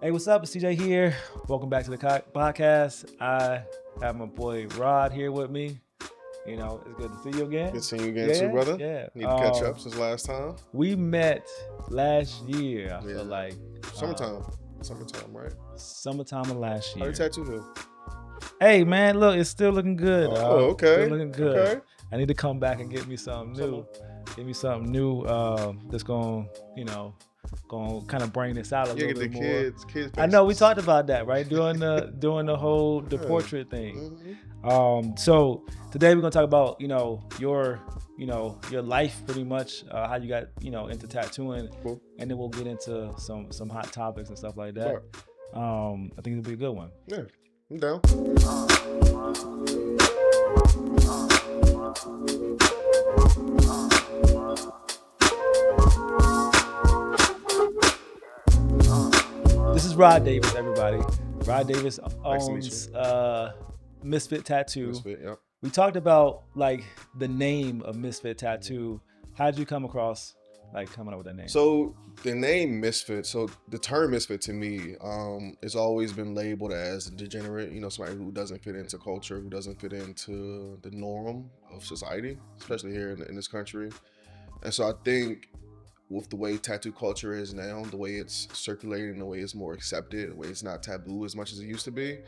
Hey, what's up? It's CJ here. Welcome back to the podcast. I have my boy Rod here with me. You know, it's good to see you again. Good seeing you again Yeah, too, yeah, brother. yeah. Need to catch up since last time. We met last year. I feel like Summertime, right? summertime of last How year. the tattoo do? Hey, man, look, it's still looking good. Oh, okay. Still looking good. Okay. I need to come back and get me something new. Give me something new that's going, going to kind of bring this out a little bit more. Kids. I know we talked about that, right? Doing the whole portrait thing. Mm-hmm. So today we're gonna talk about your life, pretty much how you got into tattooing, Cool. and then we'll get into some hot topics and stuff like that. Sure. I think it'll be a good one. Yeah, I'm down. This is Rod Davis, everybody. Rod Davis Nice owns Misfit Tattoo. Misfit, yep. We talked about like the name of Misfit Tattoo. How did you come across like coming up with that name? So the name Misfit, so the term Misfit to me, it's always been labeled as a degenerate, somebody who doesn't fit into culture, who doesn't fit into the norm of society, especially here in this country. And so I think with the way tattoo culture is now, the way it's circulating, the way it's more accepted, the way it's not taboo as much as it used to be,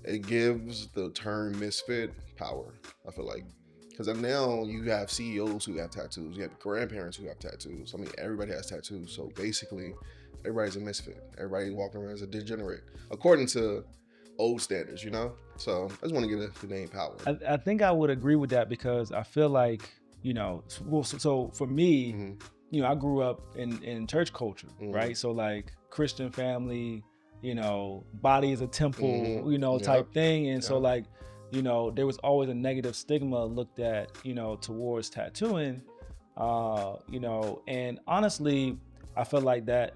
it gives the term misfit power, I feel like. Because now you have CEOs who have tattoos, you have grandparents who have tattoos. I mean, everybody has tattoos. So basically, everybody's a misfit. Everybody walking around as a degenerate, according to old standards, So I just want to give the name power. I think I would agree with that because I feel like, so for me, Mm-hmm. I grew up in church culture, Mhm. right? So like Christian family, body is a temple, Mhm. type Yep. thing. And so Yep. like, there was always a negative stigma looked at, towards tattooing, and honestly, I feel like that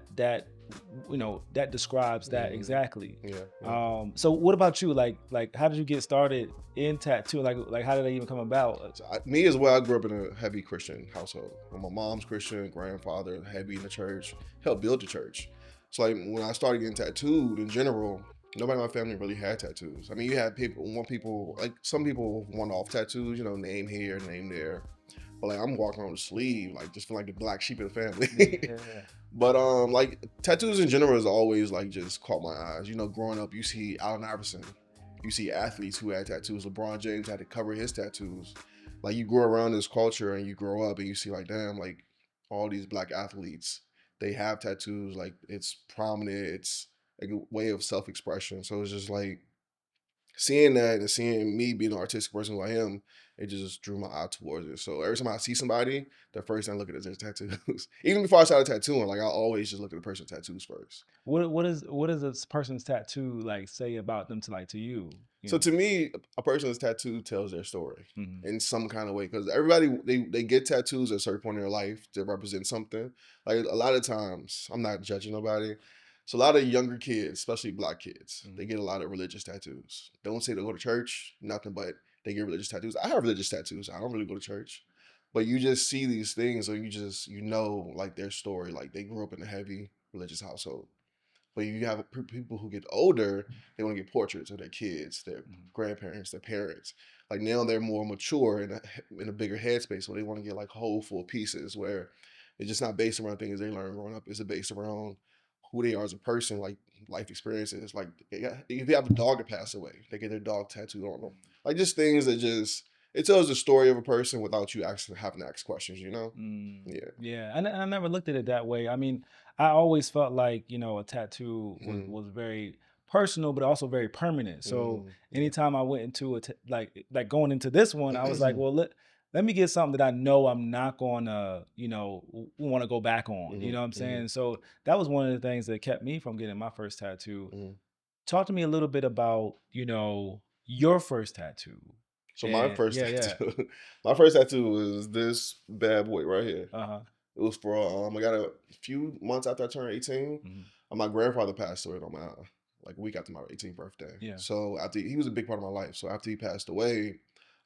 describes that Mhm. exactly. Yeah. So what about you? Like how did you get started in tattoo? Like how did that even come about? So me as well, I grew up in a heavy Christian household. My mom's Christian, grandfather heavy in the church, helped build the church. So like when I started getting tattooed in general, nobody in my family really had tattoos. I mean, you had like some people one-off tattoos, name here, name there. But like I'm walking around with a sleeve, like just feeling like the black sheep of the family. Yeah. But like tattoos in general has always like just caught my eyes. Growing up, you see Allen Iverson, you see athletes who had tattoos. LeBron James had to cover his tattoos. Like you grow around this culture and you grow up and you see like, damn, like all these black athletes, they have tattoos. Like it's prominent. It's like a way of self-expression. So it's just like seeing that and seeing me being an artistic person who I am, it just drew my eye towards it. So every time I see somebody, the first thing I look at is their tattoos. Even before I started tattooing, like I always just look at the person's tattoos first. What does this person's tattoo like say about them to you? So to me, a person's tattoo tells their story Mhm. in some kind of way. Because everybody they get tattoos at a certain point in their life to represent something. Like a lot of times, I'm not judging nobody. So a lot of younger kids, especially black kids, they get a lot of religious tattoos. Don't say they go to church, nothing, but they get religious tattoos. I have religious tattoos. I don't really go to church. But you just see these things, or you know like their story. Like they grew up in a heavy religious household. But you have people who get older, they want to get portraits of their kids, their grandparents, their parents. Like now they're more mature in a bigger headspace, so they want to get like whole full pieces where it's just not based around things they learned growing up. It's based around who they are as a person, like life experiences. Like if you have a dog that passed away, they get their dog tattooed on them. Like just things that it tells the story of a person without you actually having to ask questions. Yeah. I never looked at it that way. I mean, I always felt like a tattoo was very personal, but also very permanent. So anytime I went into like going into this one, I was like, well, let me get something that I know I'm not gonna want to go back on. You know what I'm saying? So that was one of the things that kept me from getting my first tattoo. Talk to me a little bit about your first tattoo. So And yeah. my first tattoo was this bad boy right here. Uh-huh. It was for I got a few months after I turned 18. My grandfather passed away on my like a week after my 18th birthday. Yeah. So after he was a big part of my life. So after he passed away,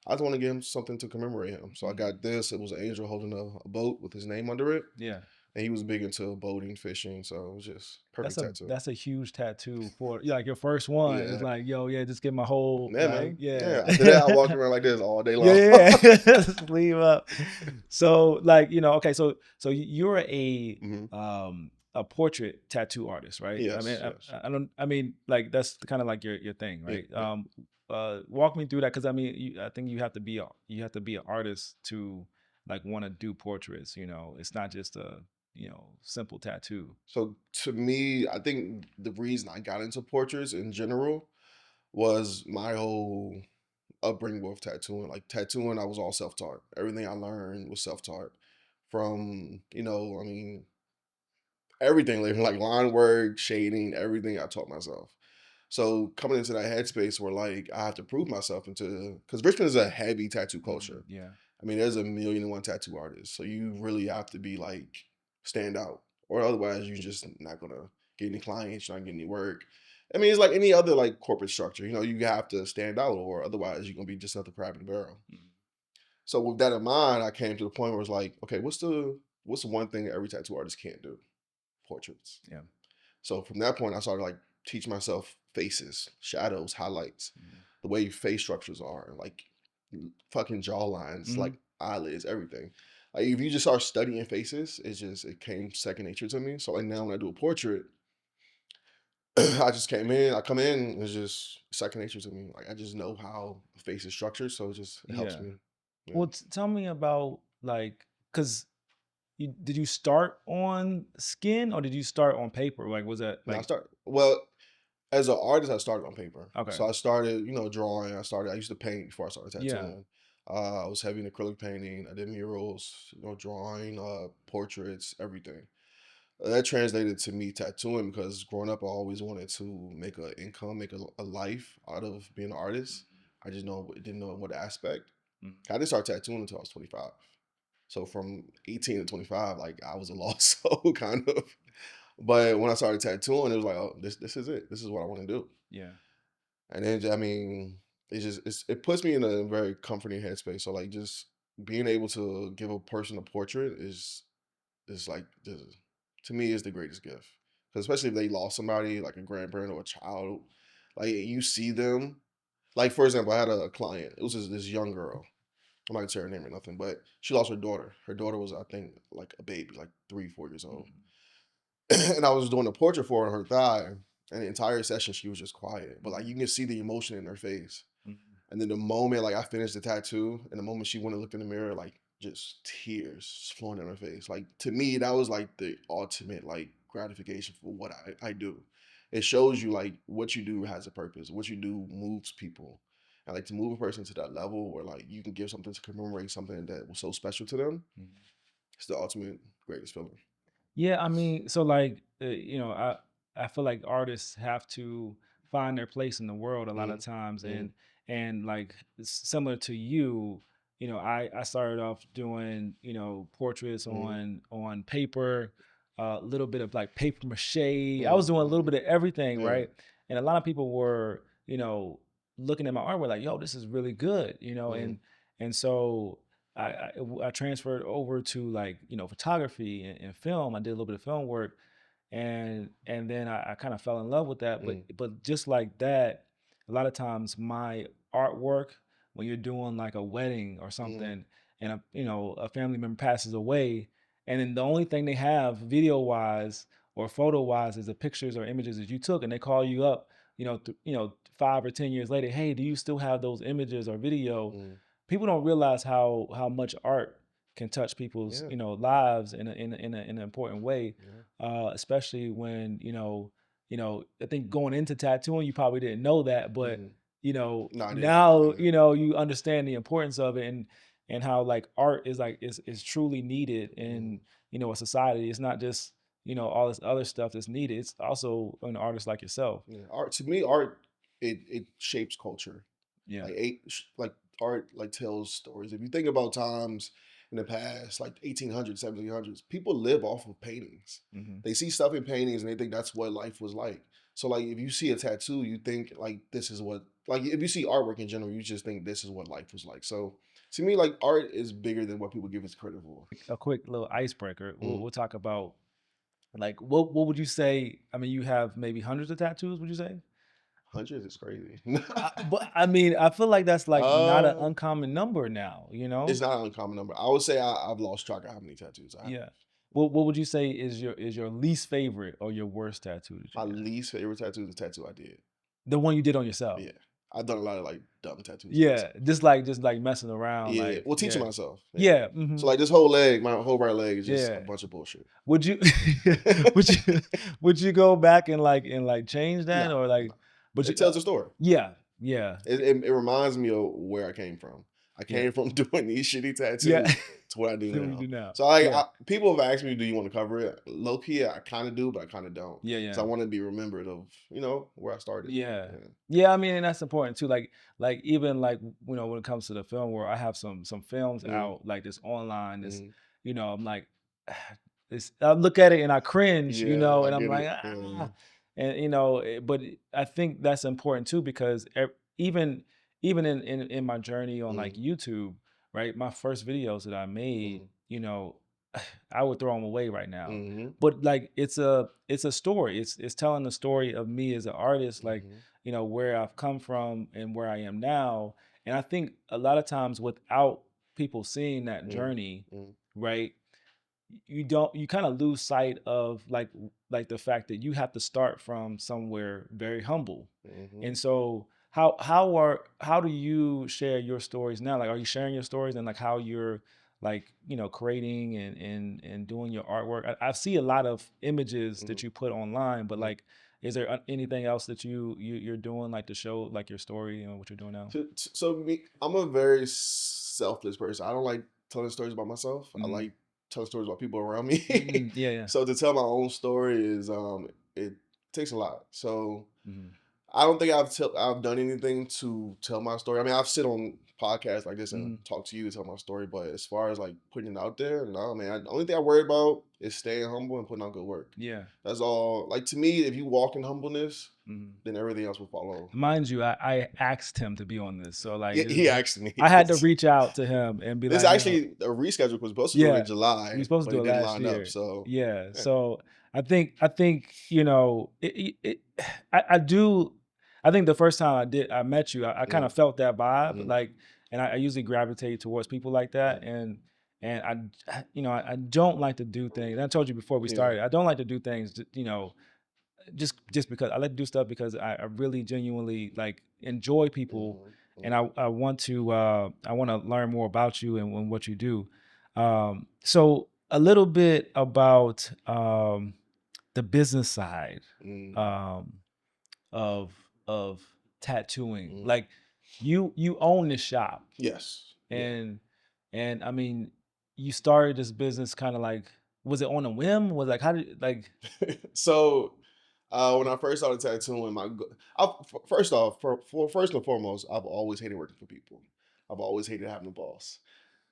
I just want to give him something to commemorate him. So I got this. It was an angel holding a boat with his name under it. Yeah. And he was big into boating, fishing, so it was just perfect tattoo. That's a huge tatettoo for like your first one. It's Yeah. like, yo, yeah, just get my whole Yeah, like, man. yeah. Yeah, after that, I walked around like this all day Yeah, long. yeah, yeah. Sleeve up. So like, okay, so you're Hmm. a portrait tattoo artist, right? I mean, Yes, yes. I don't I mean, like that's kind of like your thing, Yeah, right? yeah. Walk me through that because I mean, I think you have to be an artist to like want to do portraits, It's not just a, simple tattoo. So to me, I think the reason I got into portraits in general was my whole upbringing with tattooing. Like tattooing, I was all self-taught. Everything I learned was self-taught. From, I mean, everything, like line work, shading, everything I taught myself. So coming into that headspace where like I have to prove myself into, because Richmond is a heavy tattoo culture. Yeah. I mean, there's a million and one tattoo artists, so you really have to be like stand out, or otherwise you're just not gonna get any clients, you're not getting any work. I mean, it's like any other like corporate structure. You have to stand out, or otherwise you're gonna be just another crab in the barrel. So with that in mind, I came to the point where it's like, okay, what's the one thing that every tattoo artist can't do? Portraits. Yeah. So from that point, I started like teach myself faces, shadows, highlights, the way face structures are, like fucking jaw lines, like eyelids, everything. Like if you just start studying faces, it came second nature to me. So like now when I do a portrait, I come in, it's just second nature to me. Like I just know how a face is structured, so it helps Yeah. me. Yeah. Well, tell me about like, cause did you start on skin or did you start on paper? Like, was that And I like, start well as an artist. I started on paper, okay, so I started drawing. I used to paint before I started yeah, tattooing. I was heavy in acrylic painting. I did murals, drawing, portraits, everything. That translated to me tattooing because growing up, I always wanted to make an income, make a life out of being an artist. I just didn't know what aspect. I didn't start tattooing until I was 25. So from 18 to 25, like I was a lost soul kind of. But when I started tattooing, it was like, oh, this is it. This is what I want to do. yeah, And then I mean, it puts me in a very comforting headspace. So like just being able to give a person a portrait is like to me is the greatest gift. 'Cause especially if they lost somebody like a grandparent or a child, like you see them. Like for example, I had a client. It was this young girl. I'm not gonna say her name or nothing, but she lost her daughter. Her daughter was, I think, like a baby, like 3, 4 years old. And I was doing a portrait for her on her thigh, and the entire session she was just quiet. But like you can see the emotion in her face. And then the moment like I finished the tattoo, and the moment she went and looked in the mirror, like just tears flowing in her face. Like to me, that was like the ultimate like gratification for what I do. It shows you like what you do has a purpose. What you do moves people. And like to move a person to that level where like you can give something to commemorate something that was so special to them, it's the ultimate greatest feeling. Yeah, I mean, so like, I feel like artists have to find their place in the world a lot of Mm-hmm. times, Mm-hmm. and like similar to you, I started off doing portraits Mm-hmm. on paper, a little bit of like paper mache. I was doing a little Mm-hmm. bit of everything, Yeah. right? And a lot of people were looking at my artwork like, yo, this is really good, Mm-hmm. and so I transferred over to like photography and film. I did a little bit of film work, and then I kind of fell in love with that. But Mm-hmm. just like that, a lot of times my artwork, when you're doing like a wedding or Mm-hmm. something, and a family member passes away, and then the only thing they have video wise or photo wise is the pictures or images that you took, and they call you up, 5 or 10 years later, hey, do you still have those images or video? Mm-hmm. People don't realize how much art can touch people's Yeah. lives in an important way, Yeah. especially when I think going into tattooing you probably didn't know that, but Mm-hmm. No, I didn't. I now didn't. you understand the importance of it, and how like art is like is truly needed Mm-hmm. in a society. It's not just all this other stuff that's needed. It's also an artist like yourself. Yeah. Art to me, art it shapes culture. Yeah. Like art like tells stories. If you think about times in the past, like 1800s, 1700s, people live off of paintings. Hmm. They see stuff in paintings and they think that's what life was like. So like if you see a tattoo, you think like this is what, like if you see artwork in general, you just think this is what life was like. So To me, like art is bigger than what people give it credit for. A quick little icebreaker. Mm. We'll talk about like what would you say? I mean, you have maybe hundreds of tattoos. Would you say? Hundreds is crazy. But I mean, I feel like that's like not an uh, uncommon number now. it's not an uncommon number. I would say I've lost track of how many tattoos I have. Yeah. What would you say is your least favorite or your worst tattoo that you My got? least favorite tattoo is the tattoo I did. The one you did on yourself. Yeah, I've done a lot of like dumb tattoos on Yeah, myself. just like messing around, Yeah, like well, teaching yeah, myself. yeah. So like this whole leg, my whole right leg is just a Yeah. bunch of bullshit. Would you would you would you go back and like change that No, or like? no. But It you, tells a story. yeah, yeah, It reminds me of where I came from. I yeah, came from doing these shitty yeah. tattoos to what I do Do what you now. do now. So like, Yeah, people have asked me, "Do you want to cover it?" Low key, I kind of do, but I kind of don't. yeah, So yeah. I want to be remembered of where I started. Yeah. Yeah. Yeah, I mean, and that's important too. Like even like when it comes to the film world, I have some films Mm, out like this online. This, mm. I'm like, this. I look at it and I cringe, Yeah, I and I'm get like, it. Yeah. and I think that's important too because even even in my journey on like Mm, YouTube, right? My first videos that I made, mm, I would throw them away right now. mm, But like it's a story. It's telling the story of me as an artist, like mm, where I've come from and where I am now. And I think a lot of times without people seeing that mm, journey, mm, right? You kind of lose sight of like the fact that you have to start from somewhere very humble. mm. And so how do you share your stories now? Like are you sharing your stories and like how you're like creating and doing your artwork? I see a lot of images that Mhm, you put online, but mhm. like is there anything else that you're doing like to show like your story and what you're doing now? So me, I'm a very selfless person. I don't like telling stories about myself. I Mm-hmm. like telling stories about people around me. Mm, yeah, yeah. So to tell my own story is it takes a lot. So Mm-hmm. I don't think I've done anything to tell my story. I mean, I've sit on podcasts like this and Mm-hmm. talk to you to tell my story, but as far as like putting it out there, no, man. The only thing I worry about is staying humble and putting out good work. Yeah. That's all. Like to me, if you walk in humbleness, Mm-hmm. then everything else will follow. Mind you, I asked him to be on this, so like He asked me I had to this. reach out to him and be This like, actually a reschedule was supposed to do it in yeah, we were July, supposed but to do it it didn't last line up. year, So yeah. yeah. So I think I do. I think the first time I met you, I kind Mm, of felt that vibe, mm, like, and I usually gravitate towards people like that, mm, and I don't like to do things. And I told you before we yeah. started, I don't like to do things, just because I like to do stuff because I really genuinely like enjoy people Mm, and mm, I want to learn more about you and what you do. So a little bit about the business side mm, um, of tattooing. mm. Like you own this shop Yes. Yeah. and I mean you started this business kind of like was it on a whim? Was like how did like So when I first started tattooing, first off, first and foremost, I've always hated working for people. I've always hated having a boss.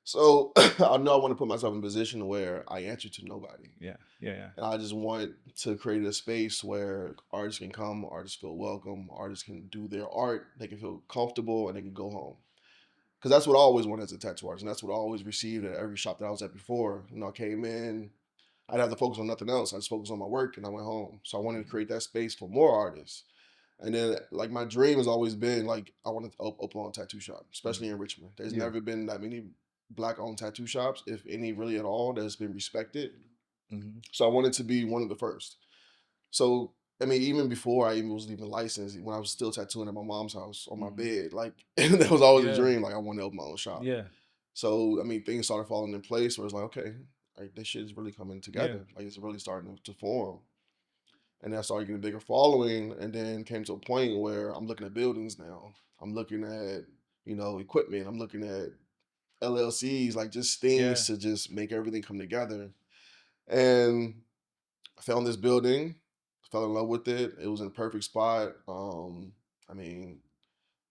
So I know I want to put myself in a position where I answer to nobody. yeah yeah And I just want to create a space where artists can come, artists feel welcome, artists can do their art, they can feel comfortable, and they can go home. Because that's what I always wanted as a tattoo artist, and that's what I always received at every shop that I was at before. I came in, I'd have to focus on nothing else. I just focused on my work, and I went home. So I wanted to yeah. create that space for more artists. And then, like, my dream has always been like I wanted to open a tattoo shop, especially Mhm. in Richmond. There's Yeah. never been that many black-owned tattoo shops, if any, really at all, that's been respected. Mhm. So I wanted to be one of the first. So I mean, even before I even wasn't even licensed, when I was still tattooing at my mom's house on my Mhm. bed, like that was always a Yeah. dream. Like I wanted to open my own shop. Yeah. So I mean, things started falling in place. Where it's like, okay, like this shit is really coming Yeah. together. Like it's really starting to form. And then I started getting a bigger following, and then came to a point where I'm looking at buildings now. I'm looking at equipment. I'm looking at LLCs, like just things Yeah. to just make everything come together. And I found this building, fell in love with it. It was in a perfect spot. I mean,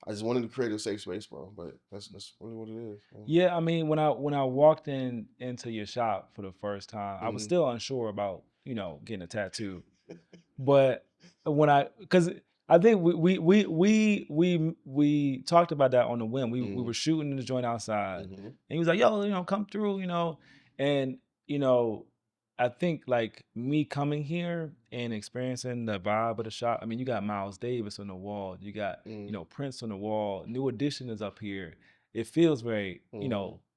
I just wanted to create a safe space, bro. But that's really what it is. Yeah, I mean, when I walked into your shop for the first time, I was Mm-hmm. still unsure about, getting a tattoo. But when I cuz I think we talked about that on the whim. We were shooting the joint outside, and he was like, "Yo, come through," and you know, I think like me coming here and experiencing the vibe of the shop. I mean, you got Miles Davis on the wall, you got Prince on the wall. New Edition is up here. It feels very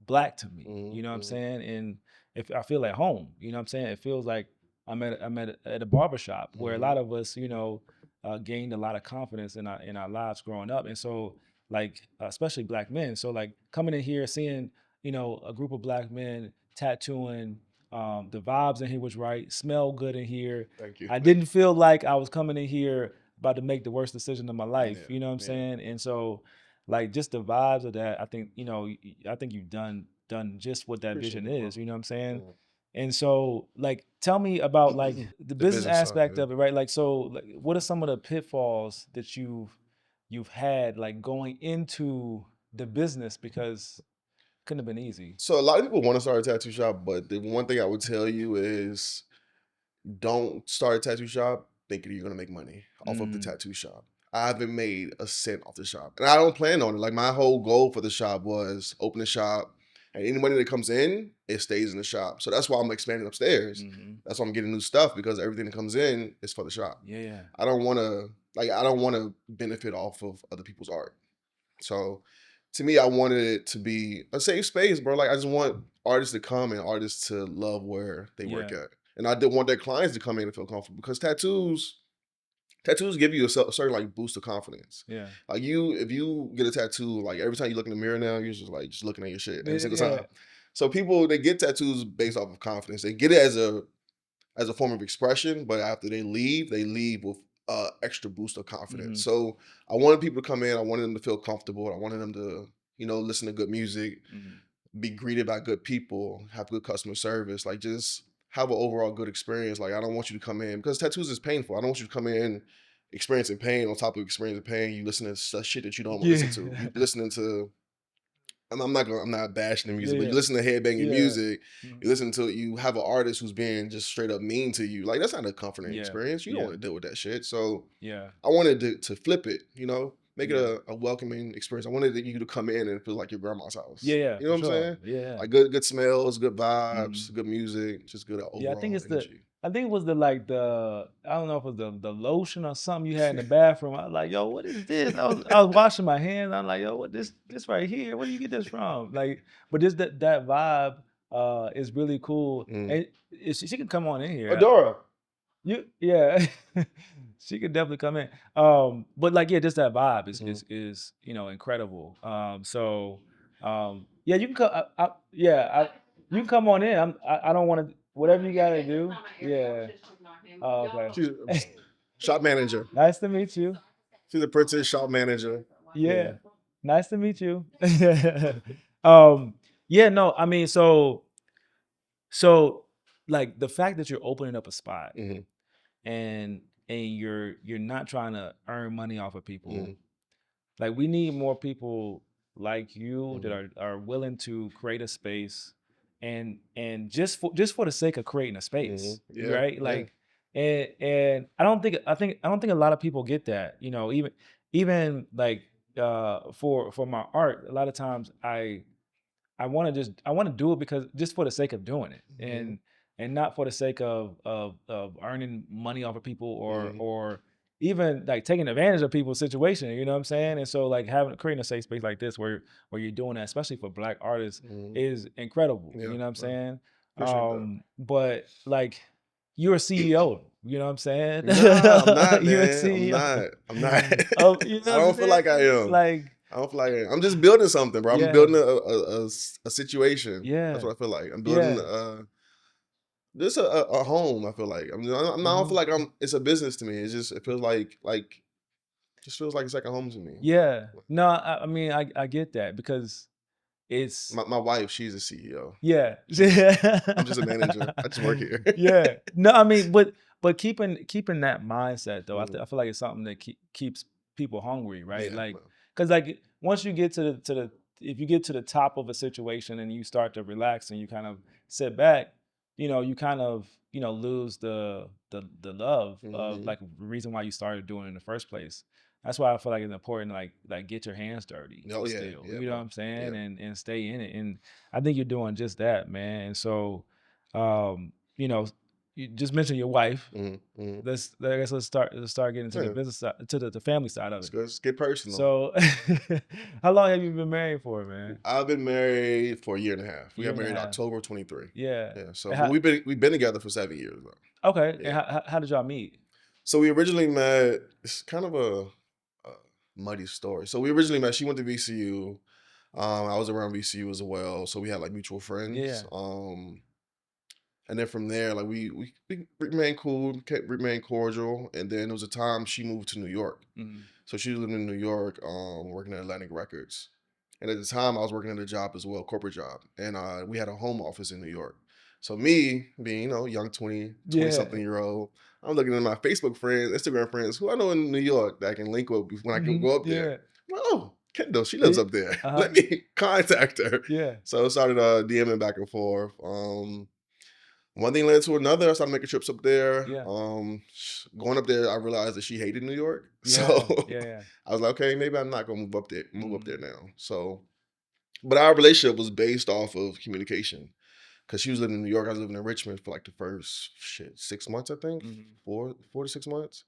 black to me. You know what I'm saying? And if I feel at home, you know what I'm saying? It feels like I'm at a barbershop where a lot of us, gained a lot of confidence in our lives growing up. And so like especially black men. So like coming in here, seeing, a group of black men tattooing, the vibes in here was right, smell good in here. Thank you. I didn't feel like I was coming in here about to make the worst decision of my life. Yeah, You know what I'm yeah. saying? And so like just the vibes of that, I think, I think you've done just what that Appreciate vision it, bro. is, you know what I'm saying? Yeah. And so, like, tell me about like the The business business side, aspect yeah. of it, right? Like, so, like, what are some of the pitfalls that you've had like going into the business, because it couldn't have been easy. So a lot of people want to start a tattoo shop, but the one thing I would tell you is don't start a tattoo shop thinking you're gonna make money off of the tattoo shop. I haven't made a cent off the shop, and I don't plan on it. Like my whole goal for the shop was open the shop, and any money that comes in, it stays in the shop. So that's why I'm expanding upstairs. That's why I'm getting new stuff, because everything that comes in is for the shop. Yeah. I don't want to benefit off of other people's art. So to me, I wanted it to be a safe space, bro. Like I just want artists to come and artists to love where they work Yeah. at. And I did want their clients to come in and feel comfortable, because tattoos give you a certain like boost of confidence. Yeah. Like if you get a tattoo, like every time you look in the mirror now, you're just looking at your shit every single Yeah. time. So people, they get tattoos based off of confidence. They get it as a form of expression, but after they leave with extra boost of confidence. So I wanted people to come in. I wanted them to feel comfortable. I wanted them to, listen to good music, be greeted by good people, have good customer service, like just have an overall good experience. Like I don't want you to come in, because tattoos is painful. I don't want you to come in experiencing pain on top of experiencing pain. You listen to such shit that you don't want to listen to. You listening to, I'm not bashing the music, but you Yeah. listen to headbanging Yeah. music. You listen to it. You have an artist who's being just straight up mean to you. Like that's not a comforting Yeah. experience. You don't Yeah. want to deal with that shit. So Yeah. I wanted to flip it. Make it Yeah. a welcoming experience. I wanted you to come in and feel like your grandma's house. Yeah. You know For what I'm sure. saying? Yeah. Like good smells, good Mhm. vibes, good music, just good Yeah, overall energy. I think it was I don't know if it was the lotion or something you had in the bathroom. I was like, yo, what is this? I was washing my hands. I'm like, yo, what this right here? Where do you get this from? Like, but this that vibe is really cool. Mm. And she can come on in here. Adora. Yeah. She could definitely come in. But like, yeah, just that vibe is Mhm. incredible. Yeah, you can come. You can come on in. I don't want to. Whatever you gotta do. Yeah. Oh, She's okay. shop manager. Nice to meet you. She's a princess shop manager. Yeah. Yeah. Nice to meet you. um. Yeah. No. I mean, so like the fact that you're opening up a spot, Mhm. and you're not trying to earn money off of people. Mhm. Like we need more people like you that Mhm. are willing to create a space, and just for the sake of creating a space, Yeah. right? Yeah. Like, and I don't think a lot of people get that. Even like for my art, a lot of times I want to do it because just for the sake of doing it, Mhm. and not for the sake of earning money off of people, or Mhm. or even like taking advantage of people's situation. You know what I'm saying? And so like creating a safe space like this where you're doing that, especially for black artists, Mhm. is incredible. Yeah. You know what I'm Well, saying? appreciate that. But like you're a CEO. You know what I'm saying? Nah, I'm not, You're a man. I'm CEO. not. I'm not. You I know what I'm don't feel like I saying? am. Like, I don't feel like I am. I'm just building something, bro. I'm yeah, building a situation. That's yeah, what I feel like. I'm building yeah. just a home. I feel like I don't feel like It's a business to me. It's just it feels like just feels like a second home to me. Yeah. No, I mean, I get that because it's My wife, she's a CEO. yeah. I'm just a manager. I just work here. Yeah. No, I mean, but keeping that mindset though, Mhm. I feel like it's something that keeps people hungry, right? Yeah. Like, Well, because like once you get to the if you get to the top of a situation and you start to relax and you kind of sit back, you kind of lose the love of like the reason why you started doing it in the first place. That's why I feel like it's important to like get your hands dirty Oh yeah, still. yeah, You know what bro. I'm saying? Yeah. And stay in it. And I think you're doing just that, man. And so you know, you just mentioned your wife. I guess let's start getting to the Yeah. business side, to the family side of it. Let's get personal. So how long have you been married for, man? I've been married for a year and a half. We Year got and a married in half. October 23. Yeah. Yeah. So, And but how, we've been together for 7 years though. okay. And Yeah. how did y'all meet? So we originally met. It's kind of a muddy story. So we originally met. She went to VCU. I was around VCU as well. So we had like mutual friends. Yeah. And then from there, like we remained cool, kept remained cordial. And then there was a time she moved to New York. Mhm. So she was living in New York, working at Atlantic Records. And at the time, I was working at a job as well, corporate job. And we had a home office in New York. So me, being, young 20 Yeah. something year old, I'm looking at my Facebook friends, Instagram friends, who I know in New York that I can link with when I can go up there. Yeah. Well, oh, Kendall, she lives Yeah. up there. Uh-huh. Let me contact her. Yeah. So I started DMing back and forth. One thing led to another. I started making trips up there. Yeah. Going up there, I realized that she hated New York. So Yeah. Yeah. I was like, okay, maybe I'm not gonna move up there Mhm. now. So, but our relationship was based off of communication. Cause she was living in New York, I was living in Richmond for like the first 6 months, I think, Mhm. 4 to 6 months.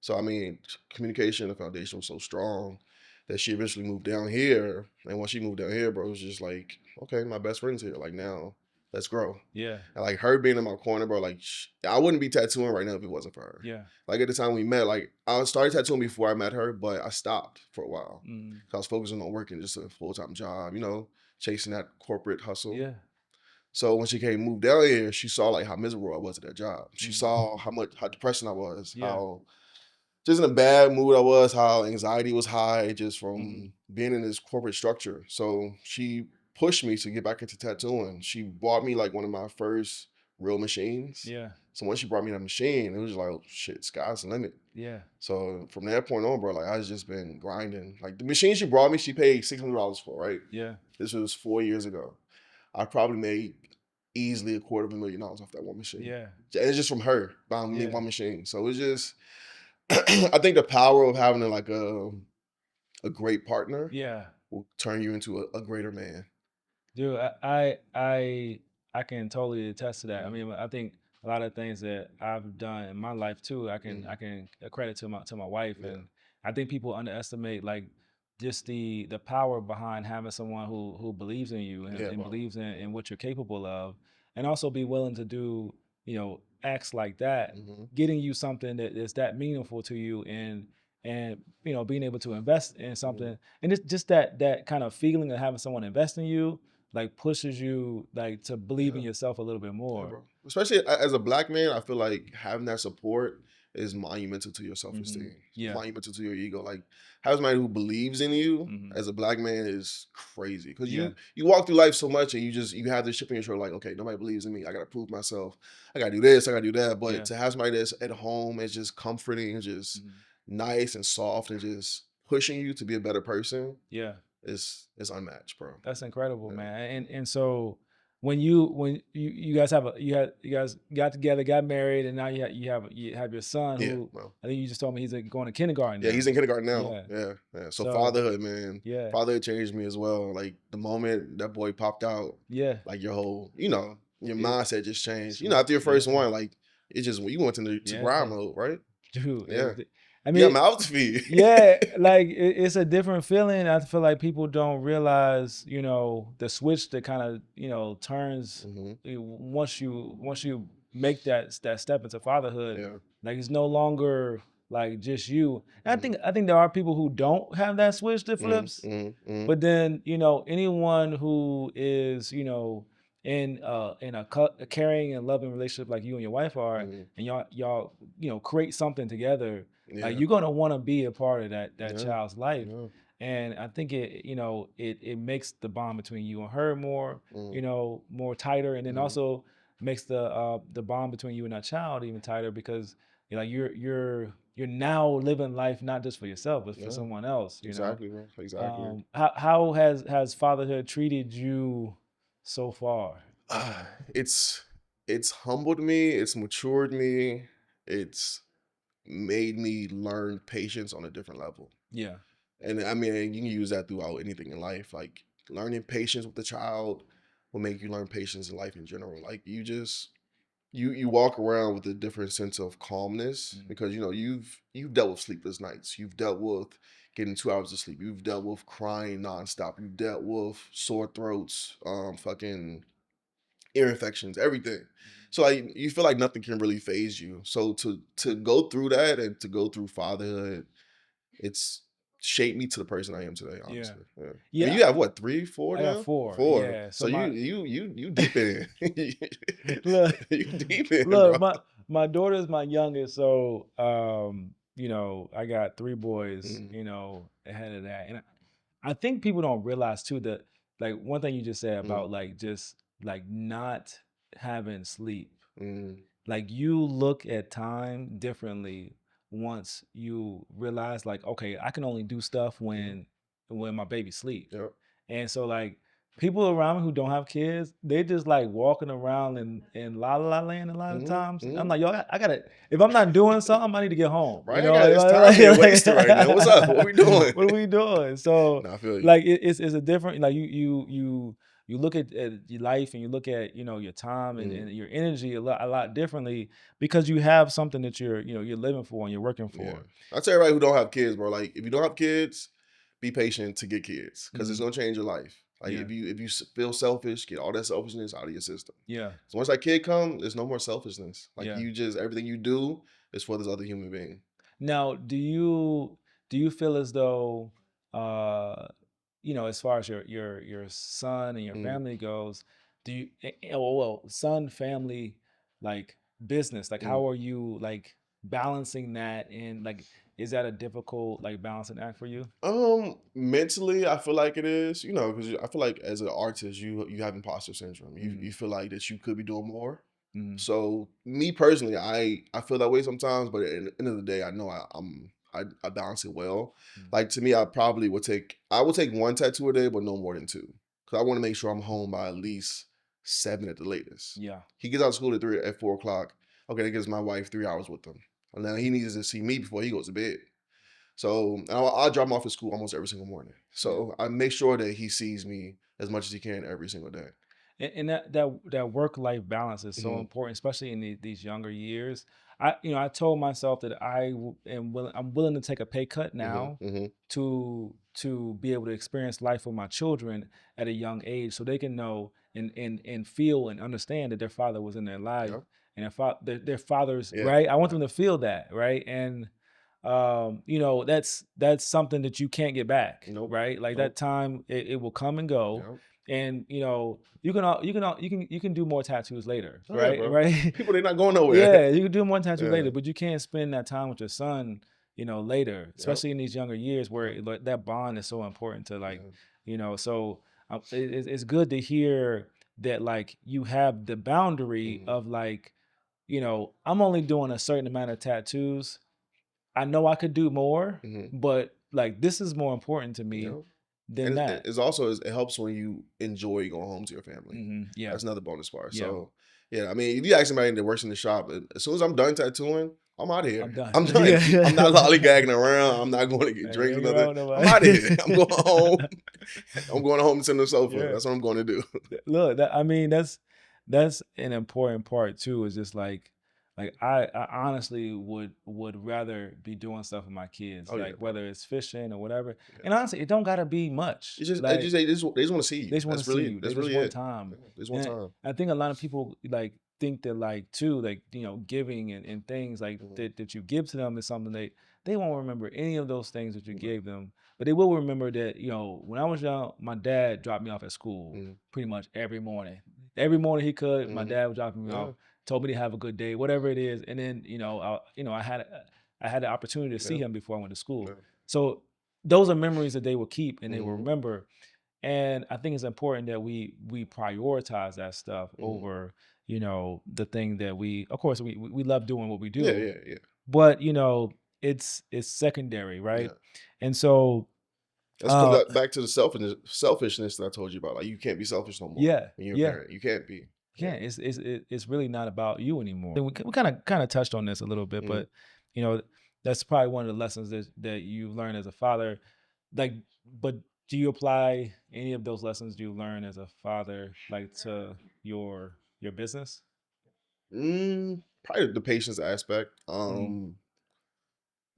So I mean, communication, the foundation was so strong that she eventually moved down here. And once she moved down here, bro, it was just like, okay, my best friend's here. Like now, let's grow. Yeah. And like her being in my corner, bro, like I wouldn't be tattooing right now if it wasn't for her. Yeah. Like at the time we met, like I started tattooing before I met her, but I stopped for a while. Mhm. I was focusing on working just a full-time job, chasing that corporate hustle. Yeah. So when she came moved down here, she saw like how miserable I was at that job. She Mhm. saw how depressing I was, Yeah. how just in a bad mood I was, how anxiety was high just Mhm. from being in this corporate structure. So she pushed me to get back into tattooing. She bought me like one of my first real machines. Yeah. So when she brought me that machine, it was like, oh, shit, sky's the limit. Yeah. So from that point on, bro, like I just been grinding. Like the machine she brought me, she paid $600 for, right? Yeah. This was 4 years ago. I probably made easily $250,000 off that one machine. Yeah. And it's just from her buying me Yeah. one machine. So it's just, I think the power of having like a great partner Yeah. will turn you into a greater man. Dude, I can totally attest to that. I Mhm. mean, I think a lot of things that I've done in my life too, I Mhm. can accredit to my wife, Yeah. and I think people underestimate like just the power behind having someone who believes in you Yeah, and bro. believes in what you're capable of, and also be willing to do acts like that, Mhm. getting you something that is that meaningful to you, and being able to invest in Mhm. something, and it's just that kind of feeling of having someone invest in you like pushes you like to believe in Yeah. yourself a little bit Yeah, more. bro. Especially as a black man, I feel like having that support is monumental to your Hmm. self-esteem. It's Yeah. monumental to your ego. Like having somebody who believes in you Hmm. as a black man is crazy. Because Yeah. you walk through life so much and you have this chip in your shoulder, like, okay, nobody believes in me. I gotta prove myself. I gotta do this, I gotta do that. But Yeah. to have somebody that's at home is just comforting, just Hmm. nice and soft and just pushing you to be a better person Yeah. is unmatched, bro. That's incredible, Yeah. man. And so when you guys have you guys got together, got married, and now you have your son Yeah, who well. I think you just told me he's going to kindergarten Yeah, now. he's in kindergarten now. Yeah. Yeah, yeah. So So fatherhood, man. yeah. Fatherhood changed me as well. Like the moment that boy popped out, Yeah. like your whole, your It, mindset just changed. sweet. After your Yeah. first one, like it just you went to Yeah. grind mode, right? Dude. Yeah. I You got mean, mouth to feed. yeah, like it's a different feeling. I feel like people don't realize, the switch that kind of, turns Hmm. once you make that step into fatherhood. Yeah. Like it's no longer like just you. And I Hmm. think I think there are people who don't have that switch that Hmm. flips. Hmm. Hmm. But then, anyone who is, in a caring and loving relationship like you and your wife are, Hmm. and y'all, create something together, like Yeah. you're gonna want to be a part of that Yeah. child's life. Yeah. And I think it makes the bond between you and her more, Mm. more tighter, and then Hmm. also makes the bond between you and that child even tighter because like you're now living life not just for yourself, but for Yeah. someone else. Exactly, bro. Exactly. How has fatherhood treated you so far? It's it's humbled me, it's matured me, it's made me learn patience on a different level. Yeah. And I mean, you can use that throughout anything in life. Like learning patience with the child will make you learn patience in life in general. Like you walk around with a different sense of calmness because you know you've dealt with sleepless nights. You've dealt with getting 2 hours of sleep. You've dealt with crying nonstop. You've dealt with sore throats, fucking ear infections, everything. So like you feel like nothing can really phase you. So to go through that and to go through fatherhood, it's shaped me to the person I am today, Yeah. honestly. Yeah. And Yeah. you have what, 3, 4 I got now? 4. 4. Yeah. So So my you deep in look, you deep in, look, bro. my daughter's my youngest, so I got 3 boys, Mm, ahead of that. And I think people don't realize too that like one thing you just said mm, about like just like not having sleep. mm, Like you look at time differently once you realize like, okay, I can only do stuff mm, when my baby sleep. yep. And so like people around me who don't have kids, they just like walking around in la la land a lot of Mm, times. I'm mm. like, yo, I gotta if I'm not doing something, I need to get home. Right? I got it's time being wasted right now. What's up? What we doing? What are we doing? So Nah, I feel you. like it's a different like you look at your life and you look at your time Mm, and your energy a lot differently because you have something that you're living for and you're working yeah. for. I tell everybody who don't have kids, bro, like if you don't have kids, be patient to get kids because it's Mhm. gonna change your life. Like Yeah, if you feel selfish, get all that selfishness out of your system. yeah, So once that kid come, there's no more selfishness. Like yeah. you just everything you do is for this other human being. Now, do you feel as though uh as far as your son and your Mm, family goes, do you well, son, family, like business, like mm. how are you like balancing that and like is that a difficult like balancing act for you? Mentally, I feel like it is. You know, because I feel like as an artist, you have imposter syndrome. You Mhm, feel like that you could be doing more. mhm, So me personally, I feel that way sometimes, but at the end of the day, I know I balance it well. mhm. Like to me, I would take 1 tattoo a day, but no more than 2, because I want to make sure I'm home by at least 7 at the latest. Yeah. He gets out of school at 4 o'clock. Okay, that gives my wife 3 hours with him, and now he needs to see me before he goes to bed. So and I'll drop him off at school almost every single morning. Yeah. So I make sure that he sees me as much as he can every single day. And that work life balance is so Hmm. important, especially in these younger years. I told myself that I'm willing to take a pay cut Hmm. now Hmm. to be able to experience life with my children at a young age, so they can know and feel and understand that their father was in their life Yeah. and their fathers, Yeah. right. I want Yeah. them to feel that, right. And that's something that you can't get back, Nope. right. Like that Nope. time it will come and go, Yeah. and you can do more tattoos later, Oh yeah, right, bro. right. People they're not going nowhere. Yeah, you can do more tattoos Yeah. later, but you can't spend that time with your son, later, Yep. especially in these younger years where Yep. like, that bond is so important to like, Yeah. so it's good to hear that like you have the boundary Hmm. of like, I'm only doing a certain amount of tattoos. I know I could do more, Hmm. but like this is more important to me Yep. than And that. it helps when you enjoy going home to your family. Yeah, That's another bonus part. yeah, So yeah, I mean, if you ask somebody that works in the shop, as soon as I'm done tattooing, I'm out of I'm here. done. I'm done. I'm not Yeah. lollygagging around. I'm not going to get I ain't drinks or hanging nothing. around with I'm out of here. I'm going home. nobody. I'm going home and sitting on the sofa. Yeah. That's what I'm going to do. Look, I mean, that's an important part too. Is just like I honestly would rather be doing stuff with my kids, Oh yeah, like bro. whether it's fishing or whatever. Yeah. And honestly, it don't gotta be much. It's just, I just Like they just want to see they you. just want to see you. They That's just really want it. time. Yeah, they just want And time. I think a lot of people like think that like too, like, giving and things like Mhm. that you give to them is something they won't remember any of those things that you No. gave them. But they will remember that, when I was young, my dad dropped me off at school Mhm. pretty much every morning. Every morning he could, my Mhm. dad was dropping me off, Yeah. told me to have a good day, whatever it is. And then, I had the opportunity to see Yeah. him before I went to school. Yeah. So those are memories that they will keep and they will Mhm. remember. And I think it's important that we prioritize that stuff Mhm. over, the thing that of course we love doing what we Yeah. do, Yeah. Yeah. but it's secondary, right? Yeah. And so That's comes uh back to the selfishness that I told you about. Like you can't be selfish no more yeah, when you're a yeah. parent. You can't be. can't. It's really not about you anymore. We kind of touched on this a little bit, but you know, that's probably one of the lessons that you've learned as a father. Like, but do you apply any of those lessons you learn as a father, like to your business? Probably the patience aspect. Mm.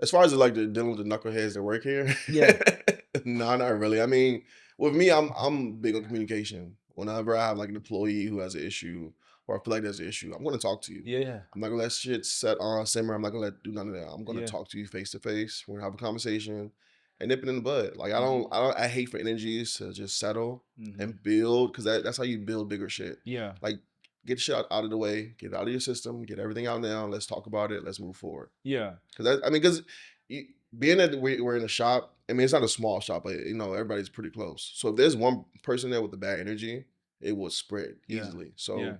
As far as like the dealing with the knuckleheads that work here, Yeah, no, not really. I mean, with me, I'm big on communication. Whenever I have like an employee who has an issue or I feel like there's an issue, I'm gonna talk to you. yeah, I'm not gonna let shit set on simmer. I'm not gonna let do none of that. I'm gonna yeah. talk to you face to face. We're gonna have a conversation and nip it in the bud. Like Hmm. I hate for energies to just settle Hmm. and build because that's how you build bigger shit. Yeah, Like get shit out of the way, get it out of your system, get everything out now. Let's talk about it. Let's move forward. yeah, Because I mean, because being that we're in a shop, I mean, it's not a small shop, but everybody's pretty close. So if there's one person there with the bad energy, it will spread yeah, easily. yeah, So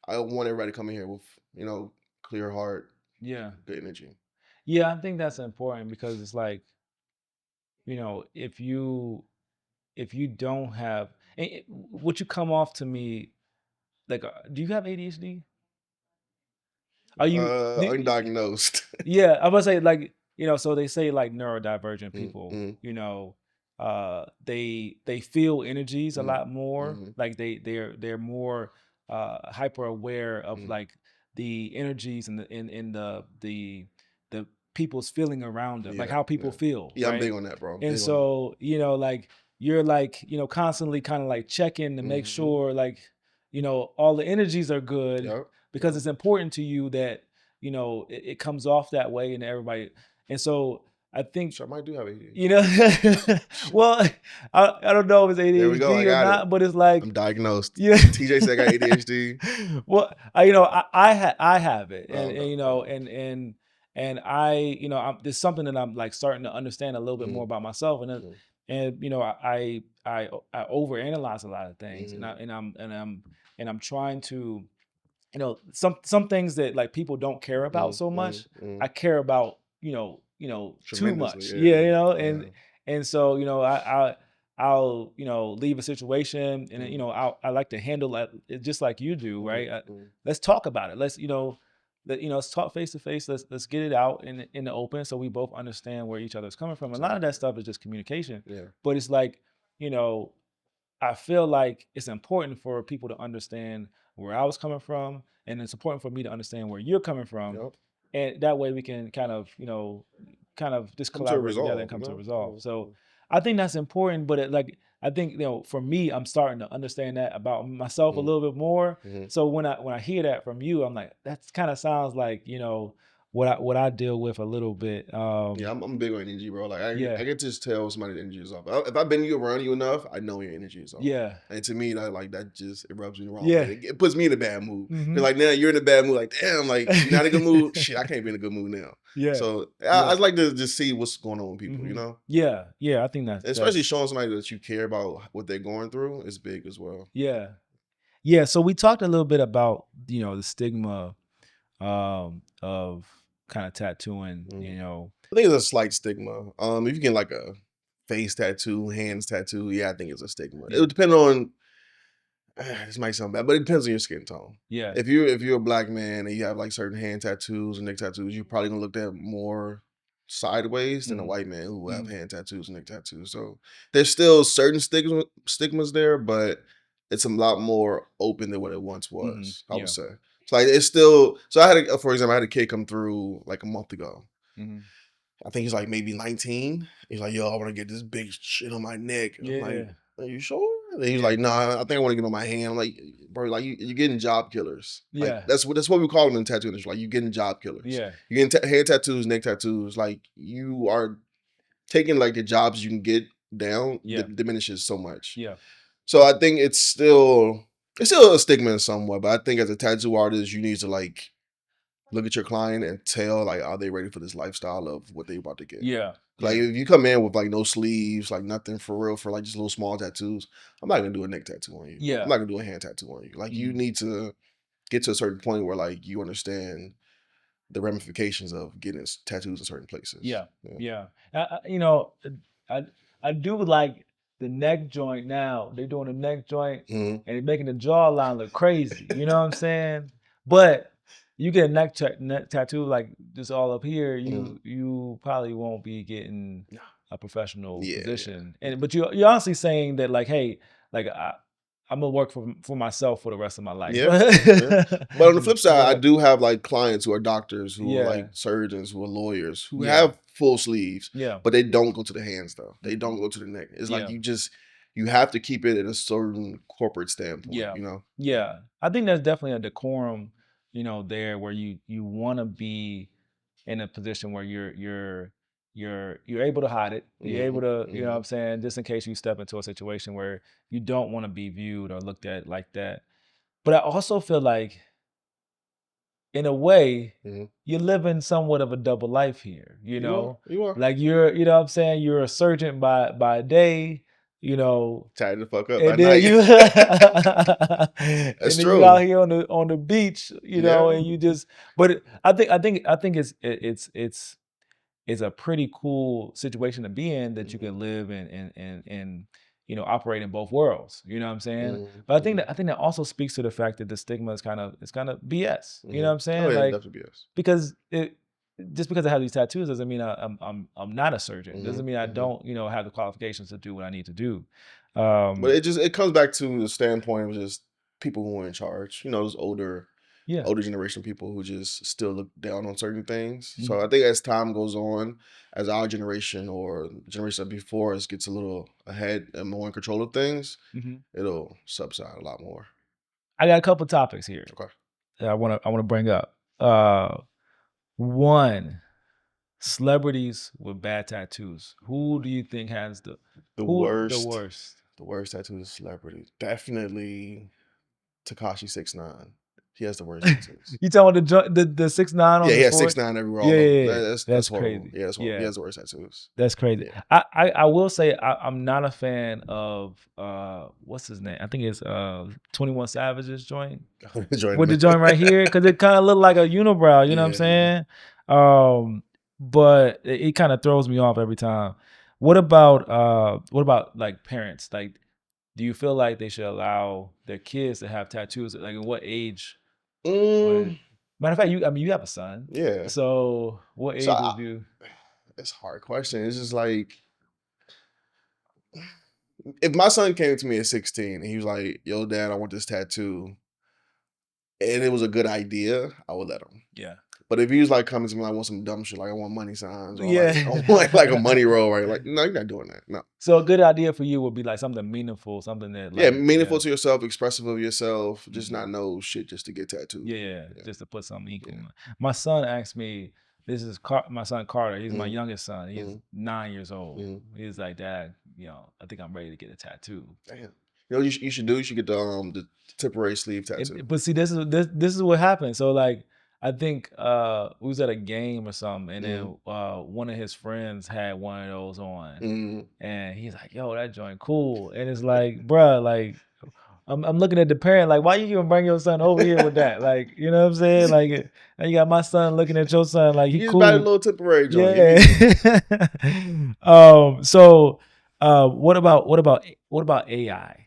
I want everybody to come in here with clear heart, yeah, good energy. yeah. I think that's important because it's like, if you don't have, would you come off to me like, do you have ADHD? Are you? Undiagnosed. Yeah, I must say, like, so they say like neurodivergent Mm, people, mm, they feel energies a mm, lot more. mm, Like they're more hyper aware of mm. like the energies and the people's feeling around them, like Yeah, how people yeah, feel, yeah. I'm right? big on that, bro. I'm And big on that. so, like you're like, constantly kind of like checking to make Hmm. sure like, all the energies are good Yep, because yep. it's important to you that it comes off that way and everybody. And so I think, Sure, I might do have you ADHD. know, Shit. well, I don't know if it's There we go. I ADHD or got it. not, but it's like, I'm diagnosed. yeah. TJ said I got ADHD. Well, I have it, Oh, and okay. I, there's something that I'm like starting to understand a little bit more Mm, about myself, mm, I overanalyze a lot of things, and mm, I'm trying to, some things that like people don't care about mm, so mm, much, mm. I care about, too Tremendously, much. Yeah, yeah, yeah. and so, I'll, leave a situation, and then, Mm, I like to handle it just like you do, mm, right? mm. Let's talk about it. Let's talk face to face. Let's get it out in the open so we both understand where each other's coming from. A lot of that Exactly. stuff is just communication, Yeah. but it's like, you know, I feel like it's important for people to understand where I was coming from, and it's important for me to understand where you're coming from, Yep. and that way we can kind of just Come to a collaborate together and resolve, come to a Yeah, resolve. So yeah. I think that's important, but I think, for me, I'm starting to understand that about myself a Mm, little bit more. mhm. So when I hear that from you, I'm like, that kind of sounds like, what I deal with a little bit. Yeah, I'm big on energy, bro. Like I Yeah, get to just tell somebody's energy is off. If I've been around you enough, I know your energy is off. yeah, And to me, that just it rubs me the wrong way. yeah. It puts me in a bad mood. Cause Hmm. like now you're in a bad mood. Like damn, like you're not in a good mood. Shit, I can't be in a good mood now. Yeah, So I yeah. like to just see what's going on with people. Hmm. Yeah, yeah. I think And especially that's showing somebody that you care about what they're going through is big as well. yeah, yeah. So we talked a little bit about, the stigma, of kind of tattooing. Mm. I think it's a slight stigma. If you get like a face tattoo, hands tattoo, yeah, I think it's a stigma. It Yeah, would depend on. This might sound bad, but it depends on your skin tone. yeah. If you're a black man and you have like certain hand tattoos and neck tattoos, you're probably gonna look at more sideways than a Hmm. white man who have Hmm. hand tattoos and neck tattoos. So there's still certain stigmas there, but it's a lot more open than what it once Hmm. was. I would Yeah. say. So like it's still. So I had, for example, I had a kid come through like a month ago. Hmm. I think he's like maybe 19. He's like, yo, I want to get this big shit on my neck. I'm like, Yeah. are you sure? And he's Yeah. like, nah, I think I want to get on my hand. I'm like, bro, like you're getting job killers. Like Yeah. that's what we call them in tattoo industry. Like you're getting job killers. Yeah. You're getting hand tattoos, neck tattoos. Like you are taking like the jobs you can get down Yeah. that diminishes so much. Yeah. So I think it's still a stigma in some way. But I think as a tattoo artist, you need to like look at your client and tell like are they ready for this lifestyle of what they about to get. Yeah. Like Yeah. if you come in with like no sleeves, like nothing for real, for like just little small tattoos, I'm not gonna do a neck tattoo on you. I'm Yeah. not gonna do a hand tattoo on you. Like you Mhm. need to get to a certain point where like you understand the ramifications of getting tattoos in certain places. Yeah. Yeah. Yeah. I I do like the neck joint now. They're doing the neck joint Mhm. and they're making the jawline look crazy. You know what I'm saying? But you get a neck tattoo like this all up here, you probably won't be getting a professional Yeah, physician. And but you're honestly saying that like, hey, like I'm gonna work for myself for the rest of my life. yeah, yeah. But on the flip side, I But do have like clients who are doctors, who are yeah, like surgeons, who are lawyers, who yeah, have full sleeves, yeah, but they don't go to the hands though. They don't mhm, go to the neck. It's like yeah, you have to keep it at a certain corporate standpoint, yeah, you know? yeah. I think there's definitely a decorum, there where you want to be in a position where you're able to hide it. You're able Hmm. to, what Hmm. I'm saying, just in case you step into a situation where you don't want to be viewed or looked at like that. But I also feel like in a way, Hmm. you're living somewhat of a double life here, You are, you are. Like you're, what I'm saying, you're a surgeon by day, you know, Tied the fuck up and at then night. you That's and then you out true. here on the beach, Yeah. and you just but I think it's a pretty cool situation to be in that you Hmm. can live and operate in both worlds. You know what I'm saying? Hmm. But Hmm. I think that also speaks to the fact that the stigma is kind of BS. You know Hmm. what I'm Oh saying? yeah, Like definitely yes. because it just because I have these tattoos doesn't mean I'm not a surgeon. Hmm. Doesn't mean I Hmm. don't have the qualifications to do what I need to do. But Um, it comes back to the standpoint of just people who are in charge. You know, those yeah. older generation people who just still look down on certain things. So Mhm. I think as time goes on, as our generation or generation before us gets a little ahead and more in control of things, Mhm. it'll subside a lot more. I got a couple topics here Okay. that I wanna bring up. One, celebrities with bad tattoos. Who do you think has The who the worst, worst? the worst tattoo celebrity, definitely Takashi 6ix9ine. He has the worst tattoos. You talking about the 6ix9ine Yeah, on he his has forehead? 6ix9ine everywhere Yeah, all over. yeah, yeah. That's That's horrible. crazy. Yeah, that's horrible. He Yeah, has the worst tattoos. that's crazy. Yeah. I will say I'm not a fan of what's his name? I think it's 21 Savage's joint. Join With the me. joint right here, because it kind of looked like a unibrow, you know what I'm Yeah, yeah. saying? But it kind of throws me off every time. What about like parents? Like, do you feel like they should allow their kids to have tattoos? Like, in what age? Mm, What? Matter of fact, you have a son, yeah. so what So age would you? it's a hard question. It's just like if my son came to me at 16 and he was like, "Yo, dad, I want this tattoo," and it was a good idea, I would let him. Yeah, But if he was like coming to me, like, I want some dumb shit, like I want money signs or like I want like a yeah. money roll, right? Like, no, you're not doing that. No. So a good idea for you would be like something meaningful, something that Yeah, like meaningful to yourself, expressive of yourself, just mhm. not know shit just to get tattooed. Yeah, Yeah, just to put something equal. yeah. My son asked me, this is my son Carter. He's my Mm, youngest son. He's mm, 9 years old. mm. He's like, Dad, I think I'm ready to get a tattoo. Damn. You know what you should do? You should get the temporary sleeve tattoo. But see, this is what happened. So like, I think we was at a game or something, and Mm, then one of his friends had one of those on, mm. and he's like, "Yo, that joint cool." And it's like, bruh, like I'm looking at the parent like, why you even bring your son over here with that? Like, you know what I'm saying? Like, and you got my son looking at your son like he You just buy a cool. little temporary joint. It'd be Yeah. easy. So, what about AI?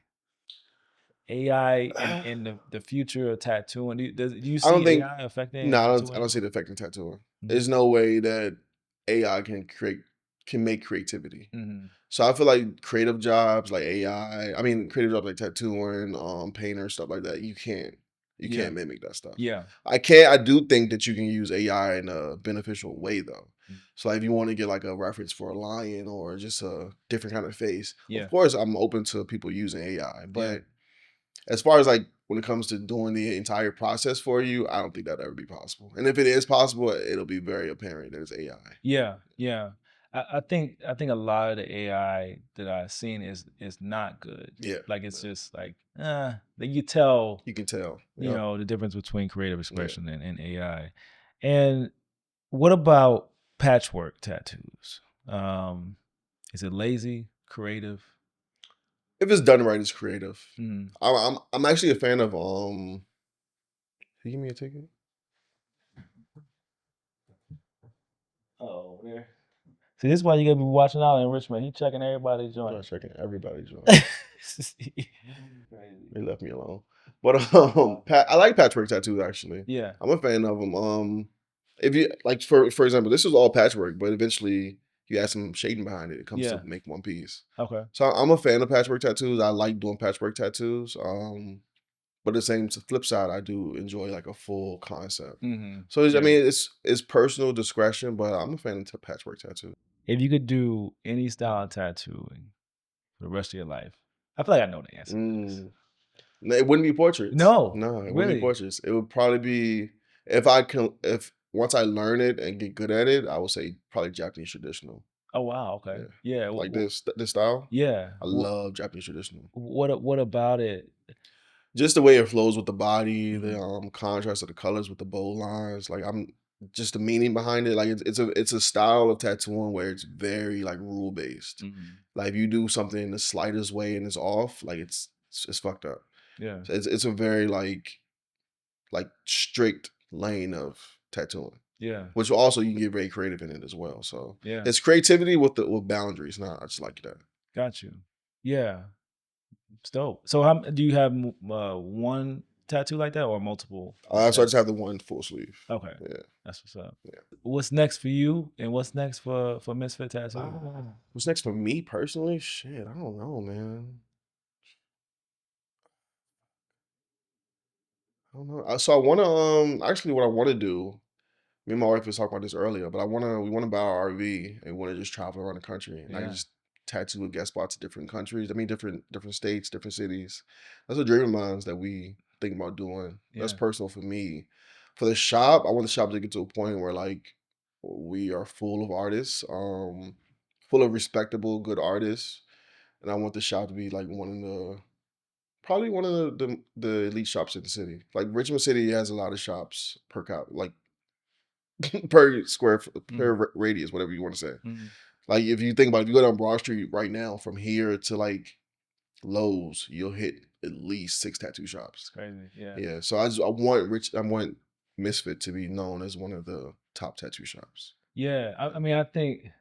AI in the future of tattooing. Do you I don't see think. AI affecting No, I tattooing don't at see it all? affecting tattooing. Mhm. There's no way that AI can make creativity. Mhm. So I feel like creative jobs like AI, I mean creative jobs like tattooing, painter, stuff like that, you Yeah. can't mimic that stuff. Yeah. I do think that you can use AI in a beneficial way though. Mm. So like, if you want to get like a reference for a lion or just a different kind of face, of Yeah. course I'm open to people using AI. Yeah. But as far as like when it comes to doing the entire process for you, I don't think that'll ever be possible. And if it is possible, it'll be very apparent that it's AI. Yeah. Yeah. I think a lot of the AI that I've seen is not good. Yeah. Like it's just like that you tell, You can tell. Yep. the difference between creative Yeah. expression and AI. And what about patchwork tattoos? Um, is it lazy, creative? If it's done right, it's creative. Mm. I'm actually a fan of Can you give me a ticket? Oh, there. See, this is why you gotta be watching out in Richmond. He checking everybody's I'm not joint. checking everybody's joint. They left me alone. But I like patchwork tattoos actually. Yeah. I'm a fan of them. If you like, for example, this is all patchwork, but eventually you add some shading behind it. It comes Yeah. to make one piece. Okay. So I'm a fan of patchwork tattoos. I like doing patchwork tattoos. But the same flip side, I do enjoy like a full concept. Mm-hmm. So I Yeah. mean, it's personal discretion, but I'm a fan of patchwork tattoo. If you could do any style of tattooing for the rest of your life, I feel like I know the answer to this. No, it wouldn't be portraits. No, No, it wouldn't be really. portraits. It would probably be if once I learn it and get good at it, I would say probably Japanese traditional. Oh wow. Okay. Yeah, Yeah. like this style. Yeah. I love Japanese traditional. What about it? Just the way it flows with the body, the Mm-hmm. contrast of the colors with the bow lines. Like I'm just the meaning behind it. Like it's a style of tattooing where it's very like rule based. Mm-hmm. Like if you do something in the slightest way and it's off, like it's fucked up. Yeah. So it's a very like strict lane of tattooing, Yeah. which also you can get very creative in it as well. So Yeah. it's creativity with boundaries. Not I just like that. Got you. Yeah. It's dope. So how do you have one tattoo like that or multiple like So I that? just have the one full sleeve. Okay. Yeah, That's what's up. yeah. What's next for you and what's next for Misfit Tattoo? What's next for me personally? Shit, I don't know, man. I don't know. So I want to actually what I want to do. Me and my wife was talking about this earlier, but we want to buy our RV and want to just travel around the country and I Yeah. just tattoo and guest spots in different countries. I mean, different states, different cities. That's a dream of mine that we think about doing. That's Yeah. personal for me. For the shop, I want the shop to get to a point where like we are full of artists, full of respectable, good artists, and I want the shop to be like probably one of the elite shops in the city. Like Richmond City has a lot of shops per cap, like per Mm-hmm. radius, whatever you want to say. Mm-hmm. Like if you think about it, if you go down Broad Street right now, from here to like Lowe's, you'll hit at least 6 tattoo It's shops. crazy. Yeah. Yeah, so I want Misfit to be known as one of the top tattoo shops. Yeah. I mean, I think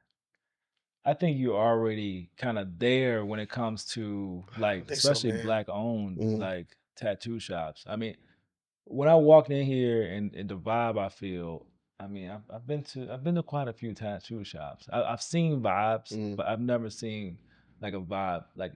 you're already kind of there when it comes to I like, don't think so, especially man. black owned Mhm, like tattoo shops. I mean, when I walked in here and the vibe I feel, I mean, I've been to quite a few tattoo shops. I've seen vibes, mhm. but I've never seen like a vibe like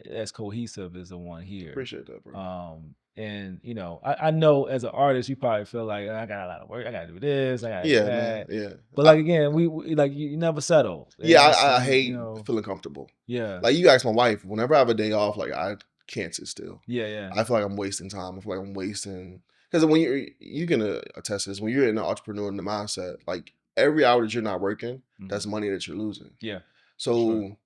as cohesive as the one here. Appreciate that, bro. And I know as an artist, you probably feel like I got a lot of work. I gotta do this. I gotta do Yeah, man. that. Yeah. But like again, we like you never settle, Yeah, I and hate feeling comfortable. yeah, Like you ask my wife, whenever I have a day off, like I can't sit still. yeah, yeah, I feel like I'm wasting time. I feel like I'm wasting because when you can attest to this when you're in the entrepreneur in the mindset, like every hour that you're not working, that's mhm, money that you're losing. yeah, for sure. So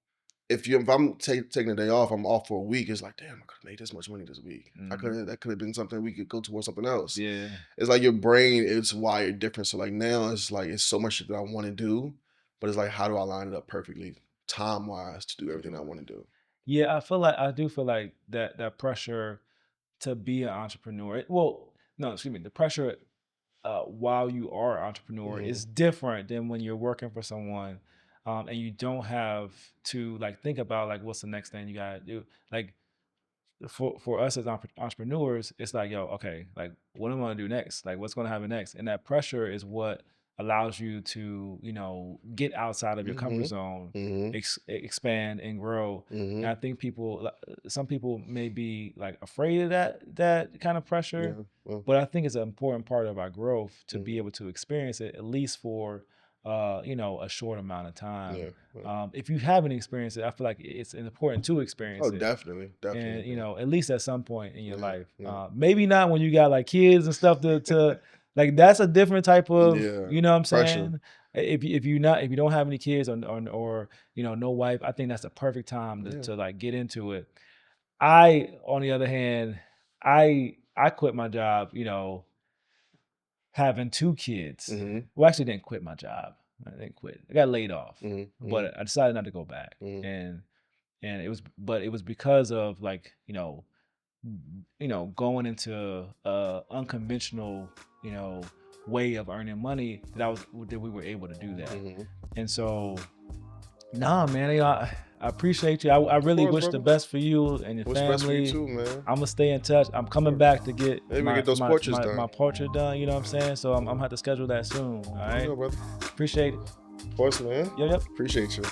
if I'm taking a day off, I'm off for a week. It's like, damn, I could have made this much money this week. Mhm, That could have been something we could go towards something else. yeah. It's like your brain is wired different. So like now it's like it's so much that I want to do, but it's like how do I line it up perfectly time wise to do everything I want to do? Yeah, I do feel like that pressure to be an entrepreneur. Well, no, excuse me. The pressure while you are an entrepreneur Mm-hmm. is different than when you're working for someone, and you don't have to like think about like what's the next thing you gotta do. Like for us as entrepreneurs, it's like, yo, okay, like what am I gonna do next? Like what's gonna happen next? And that pressure is what allows you to, get outside of your comfort Mm-hmm. zone, Mm-hmm. expand and grow. And Mm-hmm. I think some people may be like afraid of that kind of pressure, Yeah. Well, but I think it's an important part of our growth to be mm-hmm. able to experience it at least for a short amount of time. Yeah. Well. If you haven't experienced it, I feel like it's important to Oh, experience it, definitely, and definitely. Yeah. at least at some point in your Yeah. life. Yeah. Maybe not when you got like kids and stuff to like that's a different type of, Yeah. you know what I'm Pressure. saying. If you don't have any kids or no wife, I think that's the perfect time Yeah. to like get into it. I, on the other hand, I quit my job, having 2 kids. Mm-hmm. Well, actually, didn't quit my job. I didn't quit. I got laid off, Mm-hmm. Mm-hmm. but I decided not to go back. Mm-hmm. And it was because of like going into a unconventional you know way of earning money that we were able to do that. Mm-hmm. And so Nah, man. I appreciate you. I Of really course, wish the brother. best for you and your What's best for you family. too, man. I'm gonna stay in touch. I'm Of coming course. back to get Maybe we my get those my portraits my, done. my portrait done. You know what I'm saying? So I'm gonna have to schedule that soon. All You right. know, brother. Appreciate it. Of course, man. Yep. Appreciate you.